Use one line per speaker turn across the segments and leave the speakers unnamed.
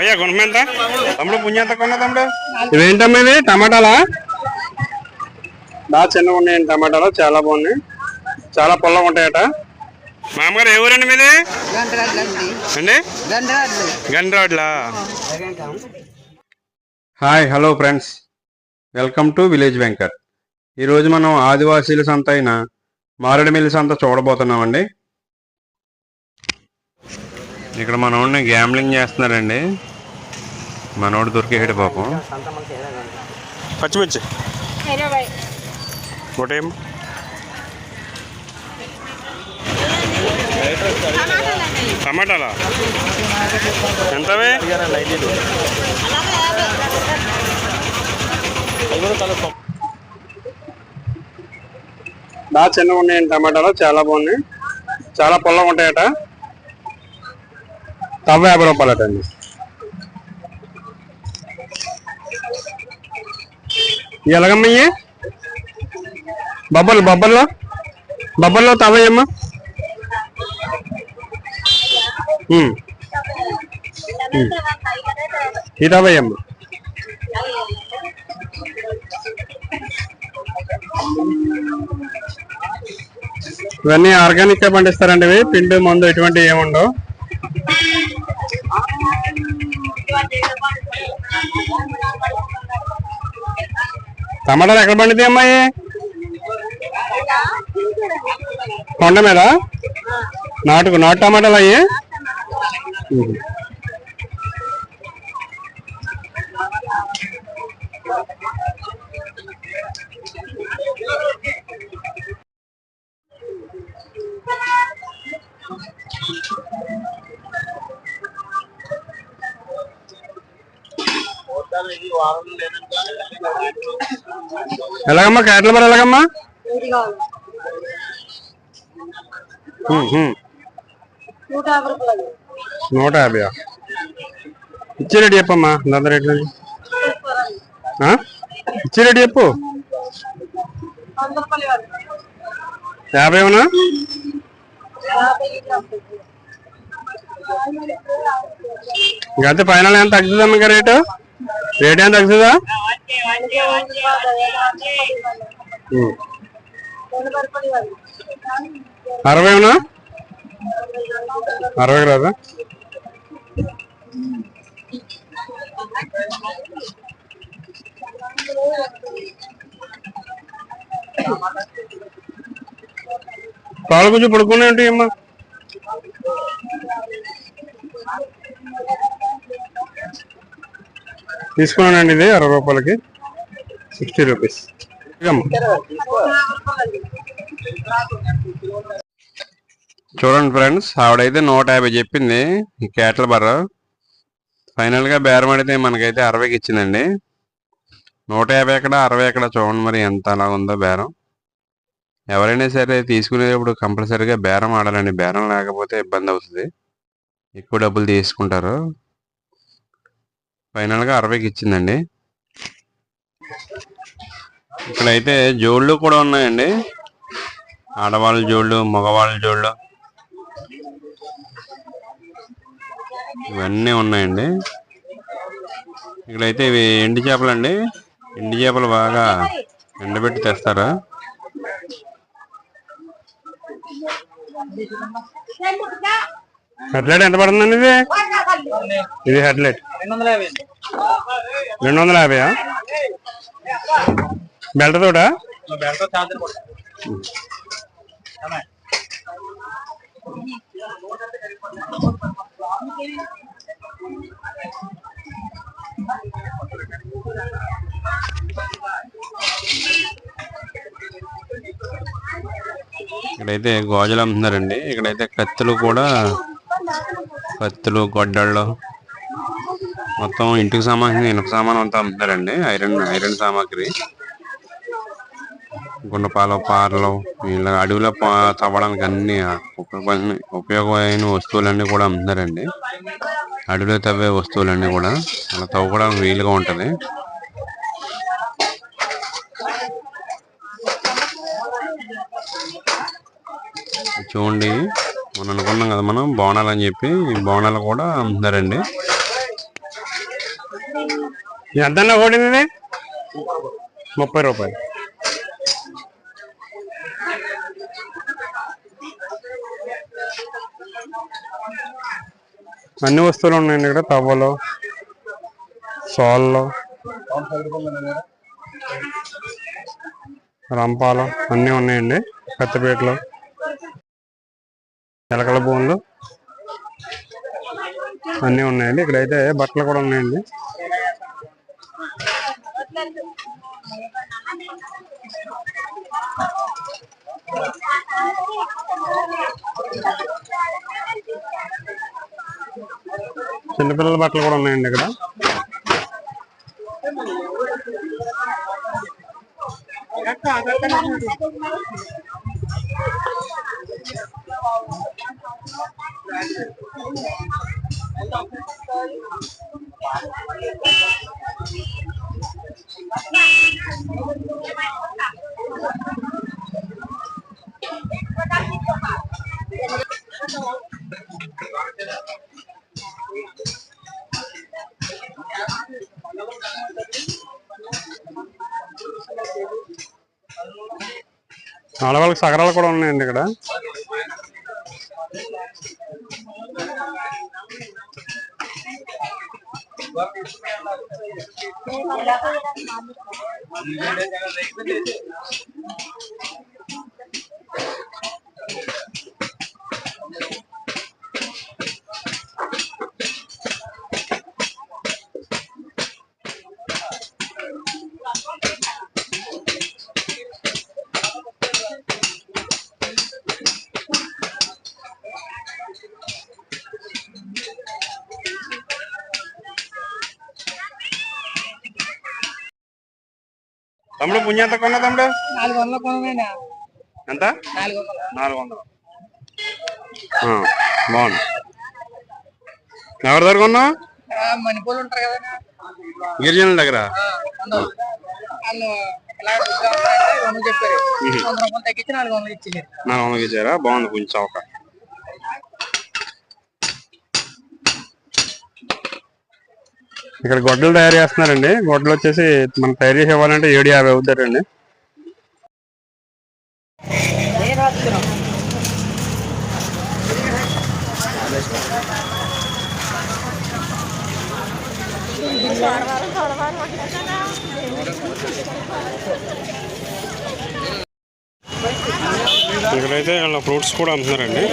భయ్యా గుణం ఎంత తమ్ముడు పుణ్యం ఎంత కొన్నా తమ్ముడు? ఇవేంటమ్మా ఇది టమాటాలా? బాగా చిన్నగా ఉన్నాయండి టమాటాలు, చాలా బాగున్నాయి, చాలా పొల్లగా ఉంటాయట. మామగారు ఏ ఊరండి మీది? అండి గండ్రాడ్లా. Hi hello friends, welcome to village Venkat. ఈరోజు మనం ఆదివాసీల సంత అయిన మారేడుమిల్లి సంత చూడబోతున్నామండి. ఇక్కడ మనోడిని గ్యాంబ్లింగ్ చేస్తున్నారండి. మనోడు దొరికేసాడు పాపం. పచ్చిమిర్చి ఒకటేం టమాటాలా ఎంతవే? బాగా చిన్నగా ఉన్నాయండి టమాటాలు, చాలా బాగున్నాయి, చాలా పొల్లగా ఉంటాయట. తవ్వ 50 రూపాయలట అండి. ఎలాగమ్మయ్యే బొబ్బల్లో తవ్వయ్యమ్మా. ఈ తవ్వయ్యమ్మ. ఇవన్నీ ఆర్గానిక్ గా పండిస్తారండి. ఇవి పిండి మందు ఎటువంటి ఏముండవు. టమాటాలు ఎక్కడ పండుతాయి అమ్మాయి? కొండ మీద నాటు టమాటాలు అయ్యి. ఎలాగమ్మా క్యారెట్ల మరి? ఎలాగమ్మా? 150. ఇచ్చే రేటు చెప్పమ్మా. దాని రేట్లు ఇచ్చే రేటు చెప్పు. 50 ఏమన్నా? ఇంకంతే ఫైనల్ ఎంత తగ్గుతుందమ్మా? ఇంకా రేటు ఏం తగ్గుతుందా? 60 ఏమన్నా? 60 రాదా? పాలు కొంచెం పడుకునే ఉంటాయి అమ్మా. తీసుకున్నానండి ఇది 60 రూపాయలకి, 60 రూపీస్. చూడండి ఫ్రెండ్స్, ఆవిడైతే 150 చెప్పింది ఈ క్యాట్ల బర్ర. ఫైనల్ గా బేరం అడితే మనకైతే 60కి ఇచ్చిందండి. 150 ఎక్కడ 60 ఎక్కడ చూడండి మరి ఎంత అలా ఉందో బేరం. ఎవరైనా సరే తీసుకునేటప్పుడు కంపల్సరీగా బేరం ఆడాలండి. బేరం లేకపోతే ఇబ్బంది అవుతుంది, ఎక్కువ డబ్బులు తీసుకుంటారు. ఫైనల్ గా 60కి ఇచ్చిందండి. ఇక్కడైతే జోళ్ళు కూడా ఉన్నాయండి. ఆడవాళ్ళ జోళ్ళు, మగవాళ్ళ జోళ్ళు ఇవన్నీ ఉన్నాయండి. ఇక్కడైతే ఇవి ఎండి చేపలు అండి. ఎండి చేపలు బాగా ఎండబెట్టి తెస్తారు. హెడ్లైట్ ఎంత పడుతుందండి ఇది? ఇది హెడ్లైట్ 250. బెల్ట్ తోట ఇక్కడైతే గాజులు అమ్ముతున్నారండి. ఇక్కడైతే కత్తులు కూడా, కత్తులు, గొడ్డళ్ళు, మొత్తం ఇంటికి సంబంధించిన ఇనుప సామాన్ అంతా అమ్ముతారండి. ఐరన్ సామాగ్రి, గుండపాలు, పారలు, ఇలా అడవిలో తవ్వడానికి అన్ని ఉపయోగమైన వస్తువులన్నీ కూడా అమ్ముతారండి. అడవిలో తవ్వే వస్తువులన్నీ కూడా అలా తవ్వుకోవడానికి వీలుగా ఉంటది. చూడండి, మనం అనుకున్నాం కదా మనం బోనాలు అని చెప్పి, బోనాలు కూడా అమ్ముతారండి. ఎంతన్నా కోడింది? 30 రూపాయలు. అన్ని వస్తువులు ఉన్నాయండి ఇక్కడ. తవ్వలు, సోళ్ళు, రంపాలు అన్నీ ఉన్నాయండి. కత్తిపీటలు, ఎలకల బోన్లు అన్నీ ఉన్నాయండి. ఇక్కడైతే బట్టలు కూడా ఉన్నాయండి. చిన్నపిల్లల బట్టలు కూడా ఉన్నాయండి ఇక్కడ. ఆడవాళ్ళకి సగరాలు కూడా ఉన్నాయండి ఇక్కడ. తమ్ముడు పుణ్యం ఎంత కొన్నా తమ్ముడు?
400 కొనమేనా?
ఎంత? 400. బాగుంది. ఎవరి దగ్గర కొన్నా?
మణిపూర్ ఉంటారు కదా
గిరిజనుల దగ్గర.
చెప్పారు 100 రూపాయలు తగ్గించి 400 ఇచ్చారు.
400 ఇచ్చారా? బాగుంది. కొంచెం చౌక. ఇక్కడ గొడ్డలు తయారు చేస్తున్నారండి. గొడ్డలు వచ్చేసి మనం తయారు చేసి ఇవ్వాలంటే 750 అవుతారండి. ఇక్కడైతే ఫ్రూట్స్ కూడా అమ్ముతున్నారండి.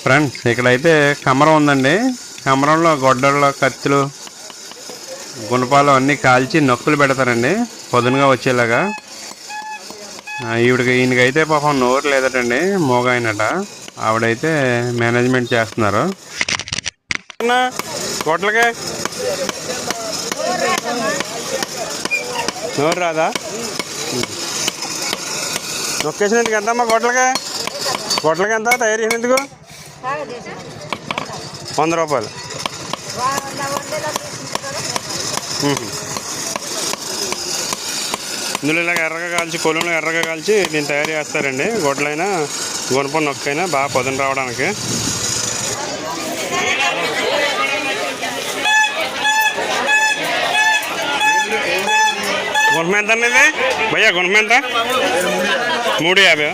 ఫ్రెండ్స్ ఇక్కడైతే కమరం ఉందండి. కమరంలో గొడ్డళ్ళు, కత్తులు, గుణపాలు అన్నీ కాల్చి నొక్కులు పెడతారండి పొద్దునగా వచ్చేలాగా. ఈయనకైతే పాపం నోరు లేదటండి, మోగాయనట. ఆవిడైతే మేనేజ్మెంట్ చేస్తున్నారు. గొడ్లకే నోరు రాదా? నొక్కేసినందుకు ఎంతమ్మా గొడ్లకే? గొడ్లకి ఎంత తయారు చేసినందుకు? 100 రూపాయలు. ఇందులో ఇలాగ ఎర్రగా కాల్చి, కొలంలో ఎర్రగా కాల్చి దీన్ని తయారు చేస్తారండి. గొడ్లైనా గుణపం నొక్కైనా బాగా పొద్దున రావడానికి. గుణపం ఎంత అనేది భయ్యా? గుణపం ఎంత? 350.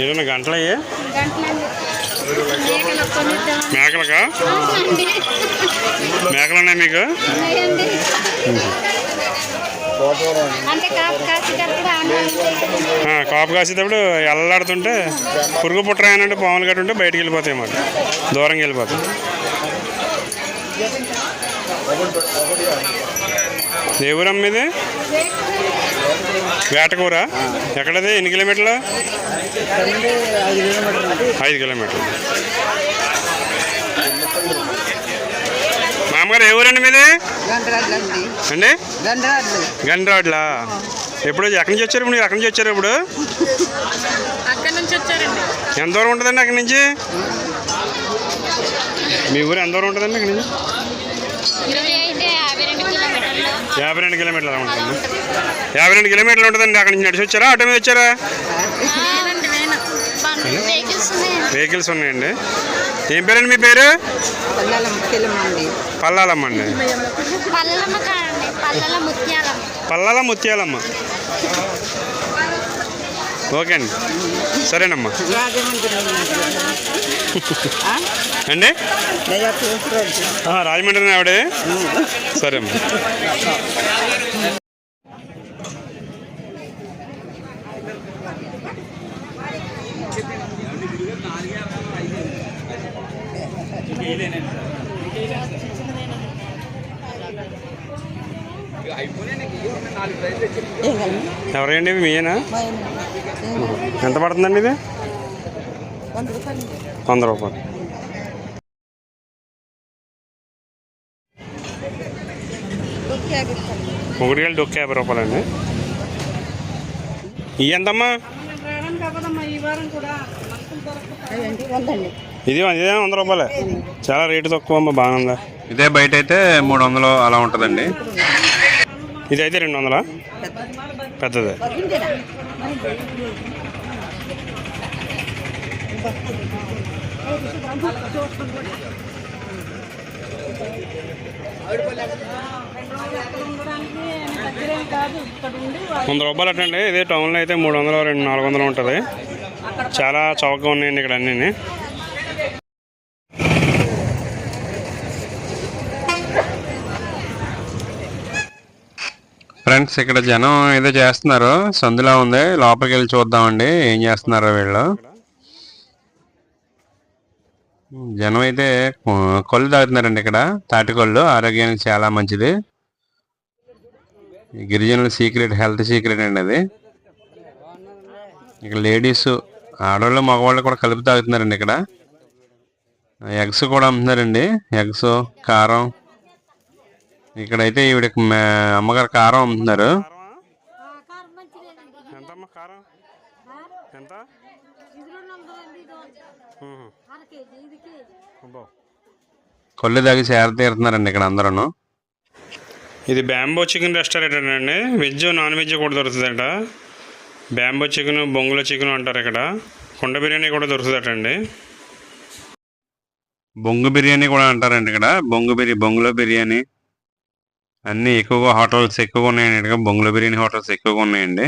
ఏమన్నా గంటలు అయ్యే? మేకలకా? మేకలు ఉన్నాయి మీకు? కాపు కాసేటప్పుడు ఎల్లాడుతుంటే పురుగు పుట్టరాయనంటే పాములు గట్టు ఉంటే బయటికి వెళ్ళిపోతాయి మాట, దూరంగా వెళ్ళిపోతాయి. ఏ ఊరమ్మ ఇది? వేటకూర. ఎక్కడది? ఎన్ని కిలోమీటర్లు? 5 కిలోమీటర్లు. మామగారు ఏ ఊరండి మీది అండి? గండ్రాడ్లా. ఎప్పుడు ఎక్కడి నుంచి వచ్చారు? మీరు ఎక్కడి నుంచి వచ్చారు ఇప్పుడు? ఎంత దూరం ఉంటుందండి అక్కడి నుంచి? మీ ఊరు ఎంత దూరం ఉంటుందండి అక్కడి నుంచి? 52 కిలోమీటర్లు ఉంటుంది. 52 కిలోమీటర్లు ఉంటుందండి. అక్కడి నుంచి నడిచి వచ్చారా, ఆటో మీద వచ్చారా? వెహికల్స్ ఉన్నాయండి. ఏం పేరండి మీ పేరు? పల్లాలమ్మ అండి. పల్లాల ముత్యాలమ్మ. ఓకే అండి, సరేనమ్మా అండి. రాజమండ్రి ఆవిడే. సరే అమ్మా. ఎవరండి మీయేనా? ఎంత పడుతుందండి ఇది? 100 రూపాయలు. ఒకటికి డొక్క 50 రూపాయలండి. ఇవి ఎంతమ్మా? ఇది 100 రూపాయలే. చాలా రేటు తక్కువ అమ్మా, బాగుందా? ఇదే బయట అయితే 300 అలా ఉంటుందండి. ఇది అయితే 200 పెద్దదే. ₹100 అట్టండి. ఇదే టౌన్లో అయితే 300, 400 ఉంటుంది. చాలా చౌకగా ఉన్నాయండి ఇక్కడ అన్నీ. ఫ్రెండ్స్, ఇక్కడ జనం ఏదో చేస్తున్నారు, సందులా ఉంది, లోపలికి వెళ్ళి చూద్దామండి ఏం చేస్తున్నారో వీళ్ళు. జనం అయితే కొళ్ళు తాగుతున్నారండి ఇక్కడ. తాటికొళ్ళు ఆరోగ్యానికి చాలా మంచిది. గిరిజనుల సీక్రెట్, హెల్త్ సీక్రెట్ అండి అది. ఇక్కడ లేడీస్, ఆడవాళ్ళు మగవాళ్ళు కూడా కలిపి తాగుతున్నారండి. ఇక్కడ ఎగ్స్ కూడా అమ్ముతున్నారండి. ఎగ్స్, కారం. ఇక్కడైతే ఈవిడకి అమ్మగారు కారం అమ్ముతున్నారు. కొల్లు తాగి సేర తీరుతున్నారండి ఇక్కడ అందరూ. ఇది బ్యాంబో చికెన్ రెస్టారెంట్ అండి. వెజ్, నాన్ వెజ్ కూడా దొరుకుతుందట. బ్యాంబో చికెన్, బొంగుల చికెన్ అంటారు ఇక్కడ. కుండ బిర్యానీ కూడా దొరుకుతుందటండి. బొంగు బిర్యానీ కూడా అంటారండి ఇక్కడ. బొంగులో బిర్యానీ అన్నీ ఎక్కువగా హోటల్స్ ఎక్కువగా ఉన్నాయండి. ఇక్కడ బొంగులో బిర్యానీ హోటల్స్ ఎక్కువగా ఉన్నాయండి.